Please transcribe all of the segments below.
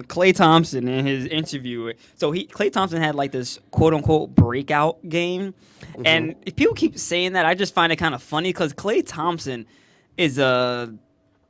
Klay Thompson in his interview. So Klay Thompson had like this quote unquote breakout game, and if people keep saying that, I just find it kind of funny because Klay Thompson is a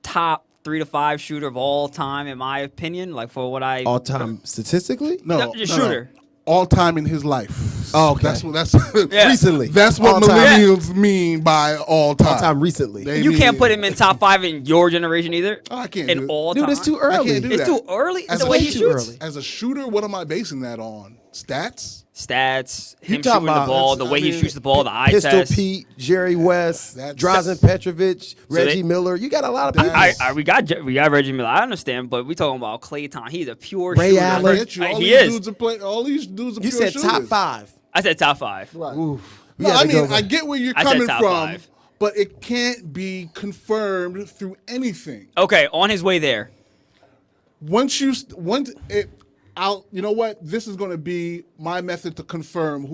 top 3 to 5 shooter of all time, in my opinion. Like for what I all time statistically, no, shooter. All time in his life. Oh, okay. That's Yeah. recently. That's what millennials mean by all time. All time recently. You can't put him in top 5 in your generation either. Oh, I can't. In all time. Dude, it's too early. I can't do It's that. too early. As The a way he shooter- shoots. As a shooter, what am I basing that on? Stats? Stats, him talking shooting the about- ball, the way he shoots the ball, the eye Pistol test. Pete, Jerry West, That's- Drazen Petrovic, Reggie they- Miller. You got a lot of people. We got Reggie Miller. I understand, but we talking about Klay Thompson. He's a pure Ray shooter. Allen. He is. All these dudes are You pure said shooters. top 5. I said top 5. Right. Oof. No, I mean, I get where you're I said coming top from, 5. but it can't be confirmed through anything. Okay, on his way there. You know what? This is going to be my method to confirm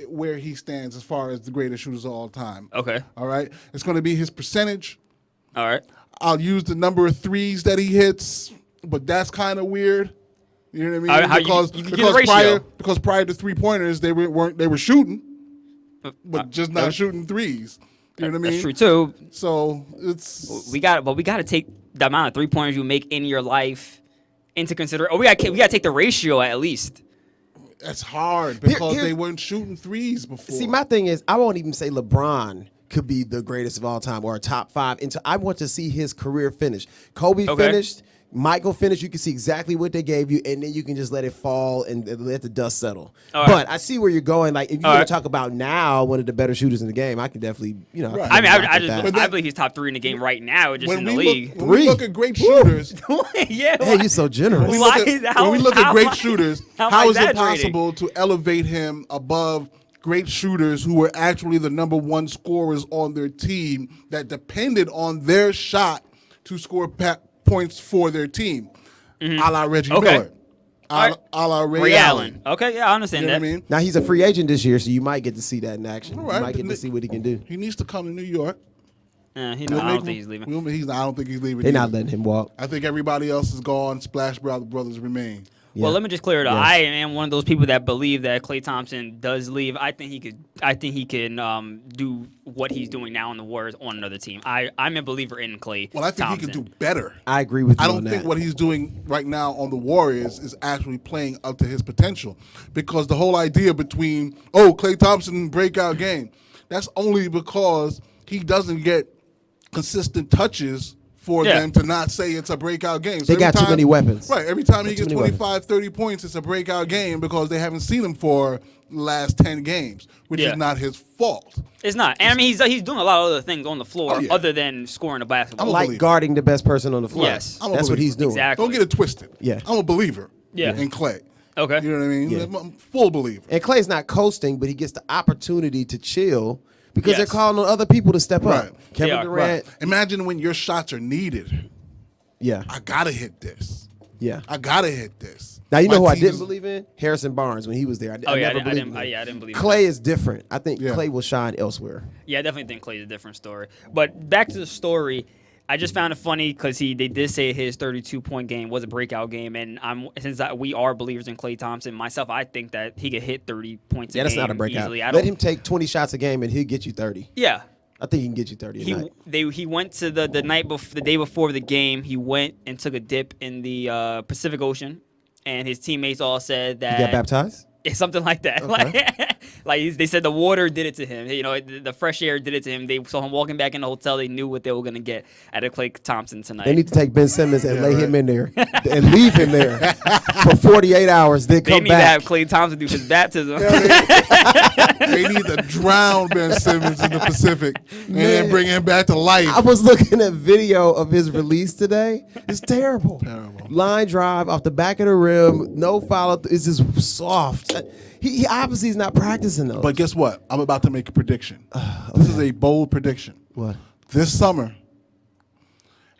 where he stands as far as the greatest shooters of all time. Okay. All right. It's going to be his percentage. All right. I'll use the number of threes that he hits, but that's kind of weird. You know what I mean? How you get the ratio. Because prior to 3-pointers, they were shooting, but just not shooting threes. You know what I mean? That's true too. So it's We got to take the amount of 3-pointers you make in your life into consideration. Oh, we got to take the ratio at least. That's hard because Here- they weren't shooting threes before. See, my thing is, I won't even say LeBron could be the greatest of all time or a top 5. I want to see his career finish. Kobe finished. Michael finished. You can see exactly what they gave you, and then you can just let it fall and let the dust settle. All but right. I see where you're going. Like, if you're going to talk about now one of the better shooters in the game, I can definitely, Right. I mean, rock with that. I believe he's top 3 in the game right now, just in the we league. When we look at great shooters, Yeah. Hey, you're so generous. when we look at great shooters, how am how I is it exaggerating? possible to elevate him above great shooters who were actually the number 1 scorers on their team that depended on their shot to score points for their team, a la Reggie Miller, a la Ray Allen. Okay, yeah, I understand You know that. what I mean? Now, he's a free agent this year, so you might get to see that in action. All right, You might get but to see what he can do. He needs to come to New York. I don't think he's leaving. I don't think he's leaving. They're not either. letting him walk. I think everybody else is gone. Splash Brothers remain. Well, let me just clear it up. Yeah. I am one of those people that believe that Klay Thompson does leave. I think he can do what he's doing now in the Warriors on another team. I'm a believer in Klay. Well, I think Thompson. he can do better. I agree with you I on don't that. think what he's doing right now on the Warriors is actually playing up to his potential, because the whole idea between Klay Thompson breakout game, that's only because he doesn't get consistent touches for them to not say it's a breakout game. So They got too many weapons. Right. Every time he Got too gets many 25, 30 points, it's a breakout game because they haven't seen him for the last 10 games, which is not his fault. It's not. And I mean, he's doing a lot of other things on the floor Oh, yeah. other than scoring a basketball. believer. Like guarding the best person on the floor. Yes. I'm a That's what believer. he's doing. Exactly. Don't get it twisted. Yeah. I'm a believer Yeah. in Klay. Okay. You know what I mean? Yeah. I'm a full believer. And Clay's not coasting, but he gets the opportunity to chill because Yes. they're calling on other people to step Right. up. Kevin They are. Durant. Imagine when your shots are needed. Yeah. I gotta hit this. Yeah. I gotta hit this. Now, you know who My I team didn't is- I didn't? Harrison Barnes when he was there. I I never believed him. didn't believe Clay him. is different. I think Yeah. Clay will shine elsewhere. Yeah, I definitely think Klay's a different story. But back to the story, I just found it funny because they did say his 32-point game was a breakout game, and we are believers in Klay Thompson. Myself, I think that he could hit 30 points a Yeah, game that's not a breakout. easily. Let him take 20 shots a game and he'll get you 30. Yeah. I think he can get you 30 a night. He went to the day before the game. He went and took a dip in the Pacific Ocean, and his teammates all said that He got baptized? It's something like that. Okay. They said the water did it to him. You know, the fresh air did it to him. They saw him walking back in the hotel. They knew what they were going to get out of Klay Thompson tonight. They need to take Ben Simmons and lay him in there and leave him there for 48 hours, then They come need to back. have Klay Thompson do his baptism. They need to drown Ben Simmons in the Pacific and then bring him back to life. I was looking at video of his release today. It's terrible. Terrible. Line drive off the back of the rim, no follow. It's just soft. He obviously is not practicing those. But guess what? I'm about to make a prediction. This is a bold prediction. What? This summer,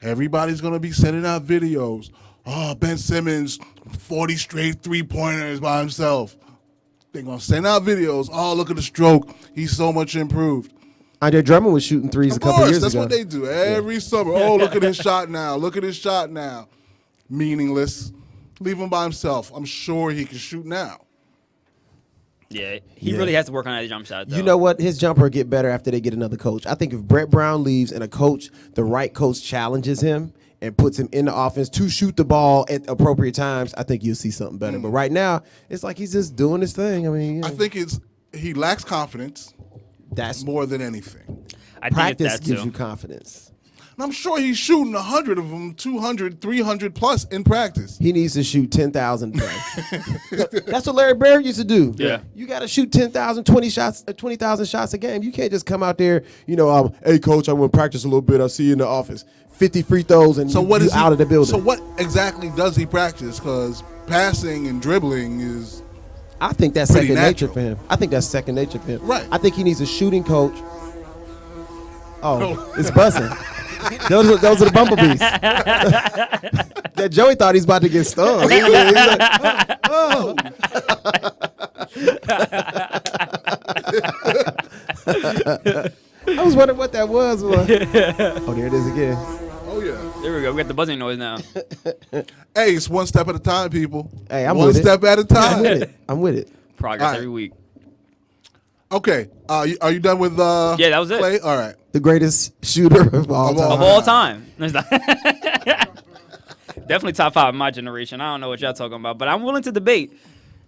everybody's going to be sending out videos. Oh, Ben Simmons, 40 straight three-pointers by himself. They're going to send out videos. Oh, look at the stroke. He's so much improved. Andre Drummond was shooting threes Of a couple course, years that's ago. what they do every summer. Oh, look at his shot now. Look at his shot now. Meaningless. Leave him by himself. I'm sure he can shoot now. Yeah, he really has to work on that jump shot, though. You know what? His jumper will get better after they get another coach. I think if Brett Brown leaves and the right coach challenges him and puts him in the offense to shoot the ball at appropriate times, I think you'll see something better. But right now, it's like he's just doing his thing. I mean, I think he lacks confidence. That's more than anything. I think practice it's that gives too. you confidence. And I'm sure he's shooting 100 of them, 200, 300 plus in practice. He needs to shoot 10,000 a day. That's what Larry Bird used to do. Yeah. You got to shoot 10,000, 20,000 shots a game. You can't just come out there, hey, coach, I want to practice a little bit. I'll see you in the office. 50 free throws and you out of the building. So what exactly does he practice? Because passing and dribbling is I think that's pretty second nature natural. for him. I think that's second nature for him. Right. I think he needs a shooting coach. Oh, it's buzzing. Those are the bumblebees. That Joey thought he's about to get stung. He's like, oh. I was wondering what that was. Oh, there it is again. Oh yeah. There we go. We got the buzzing noise now. Hey, it's one step at a time, people. Hey, I'm one with it. step at a time. I'm with it. Progress All right. every week. Okay. Are you done with Yeah, that was it. Klay? All right. The greatest shooter of all time. Of all time. Definitely top 5 in my generation. I don't know what y'all talking about, but I'm willing to debate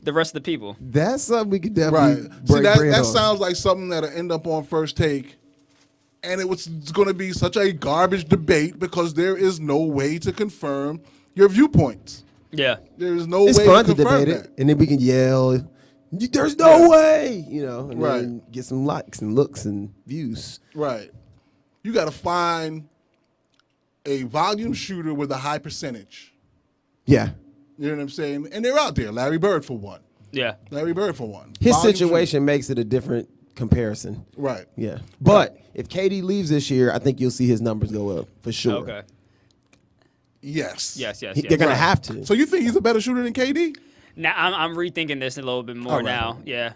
the rest of the people. That's something we could Right. definitely See, break that bread on. sounds like something that'll end up on First Take. And it's going to be such a garbage debate because there is no way to confirm your viewpoints. Yeah. There is no It's way fun to to confirm debate that. it, and then we can yell, "There's no way," and Right. then get some likes and looks and views. Right. You got to find a volume shooter with a high percentage. Yeah, You know what I'm saying? And they're out there. Larry Bird for one. Yeah. Larry Bird for one. his Volume situation makes it a different comparison. shooter. Right. Yeah, but if KD leaves this year, I think you'll see his numbers go up for sure. Okay. Yes. Yes. They're gonna have to. So you think he's a better shooter than KD? Now I'm rethinking this a little bit more All right. now. Yeah.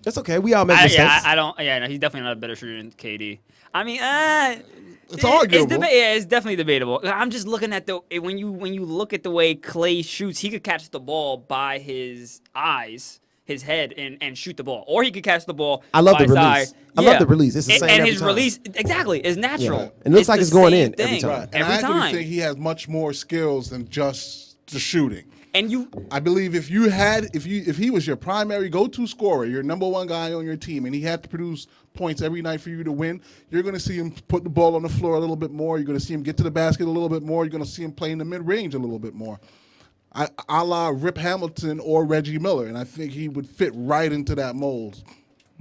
That's okay. We all make mistakes. I don't. Yeah, no, he's definitely not a better shooter than KD. I mean, It's arguable. It's definitely debatable. I'm just looking at when you look at the way Klay shoots, he could catch the ball by his eyes, his head, and shoot the ball, or he could catch the ball. I love by the his release. eye. I love the release. It's the and, same and every his time. release exactly is natural. Yeah. It looks like the it's going same in every thing. time. Right. And Every I actually time. think he has much more skills than just the shooting. And you, I believe if he was your primary go-to scorer, your number one guy on your team, and he had to produce points every night for you to win, you're going to see him put the ball on the floor a little bit more. You're going to see him get to the basket a little bit more. You're going to see him play in the mid-range a little bit more. A la Rip Hamilton or Reggie Miller, and I think he would fit right into that mold.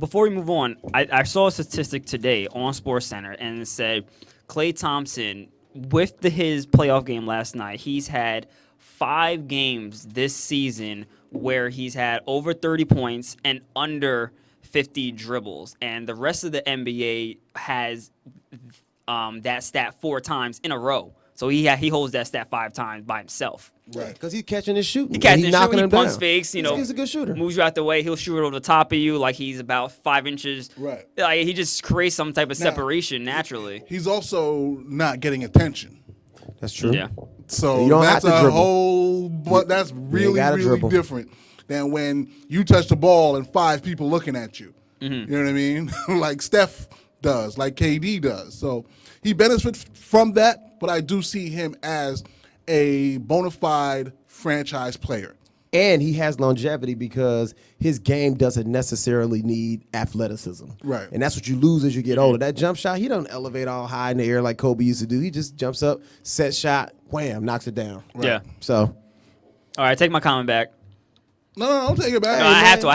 before we move on, I saw a statistic today on SportsCenter, and it said Klay Thompson, with his playoff game last night, he's had 5 games this season where he's had over 30 points and under 50 dribbles, and the rest of the NBA has that stat 4 times in a row. So he holds that stat 5 times by himself. Right. Because he's catching his shooting. He catches He's and knocking shooting, he him pumps down. fakes, He's a good shooter. moves you out the way. He'll shoot it over the top of you like he's about 5 inches. Right. Like he just creates some type of Now, separation naturally. He's also not getting attention. That's true. Yeah. So You don't that's have to a dribble. whole, but that's really, gotta really dribble. different than when you touch the ball and 5 people looking at you. Mm-hmm. You know what I mean? Like Steph does, like KD does. So he benefits from that, but I do see him as a bona fide franchise player. And he has longevity because his game doesn't necessarily need athleticism. Right. And that's what you lose as you get older. That jump shot, he don't elevate all high in the air like Kobe used to do. He just jumps up, set shot, wham, knocks it down. Yeah. So All right, take my comment back. No, don't take it back. No, I have to.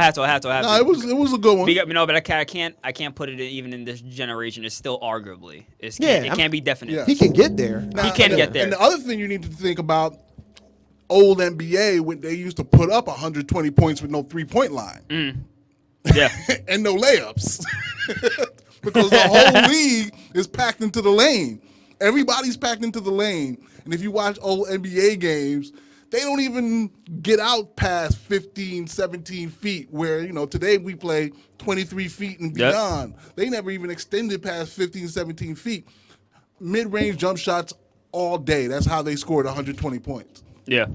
No, it was a good one. But I can't put it even in this generation. It's still arguably. It Yeah, can't be definite. Yeah. he can get there. He can get there. And the other thing you need to think about, old NBA, when they used to put up 120 points with no three-point line. Yeah. And no layups. Because the whole league is packed into the lane. Everybody's packed into the lane. And if you watch old NBA games, they don't even get out past 15, 17 feet where, today we play 23 feet and Yep. beyond. They never even extended past 15, 17 feet. Mid-range jump shots all day. That's how they scored 120 points. Yeah.